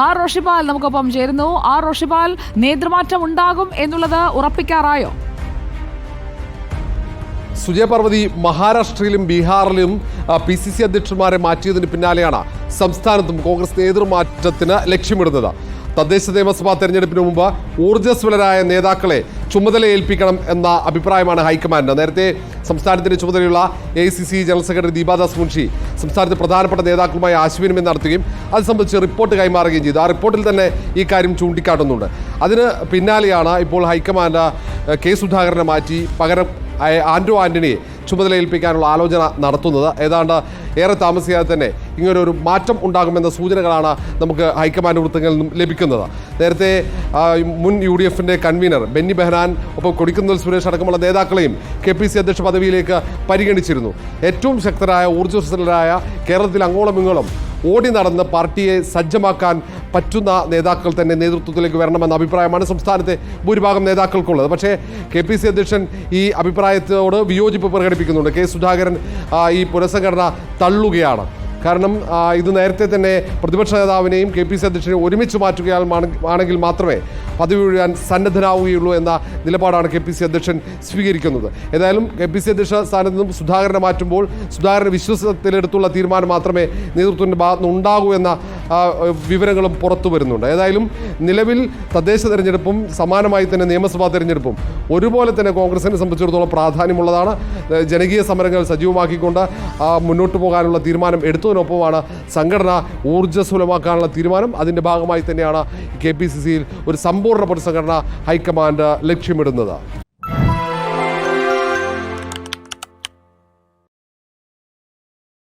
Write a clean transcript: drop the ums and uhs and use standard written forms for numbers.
R Roshipal നമുക്കൊപ്പം ചേരുന്നു. R Roshipal, നേതൃമാറ്റം ഉണ്ടാകും എന്നുള്ളത് ഉറപ്പിക്കാറായോ? സുജയപാർവതി, മഹാരാഷ്ട്രയിലും ബീഹാറിലും PCC അധ്യക്ഷന്മാരെ മാറ്റിയതിന് പിന്നാലെയാണ് സംസ്ഥാനത്തും കോൺഗ്രസ് നേതൃമാറ്റത്തിന് ലക്ഷ്യമിടുന്നത്. തദ്ദേശ നിയമസഭാ തെരഞ്ഞെടുപ്പിന് മുമ്പ് ഊർജ്ജസ്വലരായ നേതാക്കളെ ചുമതല ഏൽപ്പിക്കണം എന്ന അഭിപ്രായമാണ് ഹൈക്കമാൻഡ്. നേരത്തെ സംസ്ഥാനത്തിന്റെ ചുമതലയുള്ള AICC general secretary Deepa Das Munshi സംസ്ഥാനത്തെ പ്രധാനപ്പെട്ട നേതാക്കളുമായി ആശയവിനിമയം നടത്തുകയും അത് സംബന്ധിച്ച് റിപ്പോർട്ട് കൈമാറുകയും ചെയ്തു. ആ റിപ്പോർട്ടിൽ തന്നെ ഈ കാര്യം ചൂണ്ടിക്കാട്ടുന്നുണ്ട്. അതിന് പിന്നാലെയാണ് ഇപ്പോൾ ഹൈക്കമാൻഡ് K സുധാകരനെ മാറ്റി പകരം ആന്റോ ആന്റണിയെ ചുമതല ഏൽപ്പിക്കാനുള്ള ആലോചന നടത്തുന്നത്. ഏതാണ്ട് ഏറെ താമസിയാതെ തന്നെ ഇങ്ങനൊരു മാറ്റം ഉണ്ടാകുമെന്ന സൂചനകളാണ് നമുക്ക് ഹൈക്കമാൻഡ് വൃത്തങ്ങളിൽ നിന്നും ലഭിക്കുന്നത്. നേരത്തെ മുൻ UDFന്റെ കൺവീനർ ബെന്നി ബെഹനാൻ, ഒപ്പം കൊടിക്കുന്നിൽ സുരേഷ് അടക്കമുള്ള നേതാക്കളെയും KPC അധ്യക്ഷ പദവിയിലേക്ക് പരിഗണിച്ചിരുന്നു. ഏറ്റവും ശക്തരായ ഊർജ്ജസ്വലരായ കേരളത്തിൽ അങ്ങോളം ഇങ്ങോളം ഓടി നടന്ന് പാർട്ടിയെ സജ്ജമാക്കാൻ പറ്റുന്ന നേതാക്കൾ തന്നെ നേതൃത്വത്തിലേക്ക് വരണമെന്ന അഭിപ്രായമാണ് സംസ്ഥാനത്തെ ഭൂരിഭാഗം നേതാക്കൾക്കുള്ളത്. പക്ഷേ KPC അധ്യക്ഷൻ ഈ അഭിപ്രായത്തോട് വിയോജിപ്പ് പ്രകടിപ്പിക്കുന്നുണ്ട്. K സുധാകരൻ ഈ പുനഃസംഘടന തള്ളുകയാണ്. കാരണം ഇത് നേരത്തെ തന്നെ പ്രതിപക്ഷ നേതാവിനെയും KPC അധ്യക്ഷനെയും ഒരുമിച്ച് മാറ്റുകയാണെങ്കിൽ മാത്രമേ പദവി ഒഴിയാൻ സന്നദ്ധനാവുകയുള്ളൂ എന്ന നിലപാടാണ് KPC അധ്യക്ഷൻ സ്വീകരിക്കുന്നത്. ഏതായാലും KPC അധ്യക്ഷ സ്ഥാനത്ത് നിന്നും സുധാകരനെ മാറ്റുമ്പോൾ സുധാകരനെ വിശ്വാസത്തിലെടുത്തുള്ള തീരുമാനം മാത്രമേ നേതൃത്വത്തിൻ്റെ ഭാഗത്തുനിന്ന് ഉണ്ടാകൂ എന്ന വിവരങ്ങളും പുറത്തു വരുന്നുണ്ട്. ഏതായാലും നിലവിൽ തദ്ദേശ തെരഞ്ഞെടുപ്പും സമാനമായി തന്നെ നിയമസഭാ തെരഞ്ഞെടുപ്പും ഒരുപോലെ തന്നെ കോൺഗ്രസിനെ സംബന്ധിച്ചിടത്തോളം പ്രാധാന്യമുള്ളതാണ്. ജനകീയ സമരങ്ങൾ സജീവമാക്കിക്കൊണ്ട് മുന്നോട്ട് പോകാനുള്ള തീരുമാനം എടുത്തതിനൊപ്പമാണ് സംഘടന ഊർജ്ജസ്വലമാക്കാനുള്ള തീരുമാനം. അതിൻ്റെ ഭാഗമായി തന്നെയാണ് KPCCയിൽ ഒരു സമ്പൂർണ്ണ പുനഃസംഘടന ഹൈക്കമാൻഡ് ലക്ഷ്യമിടുന്നത്.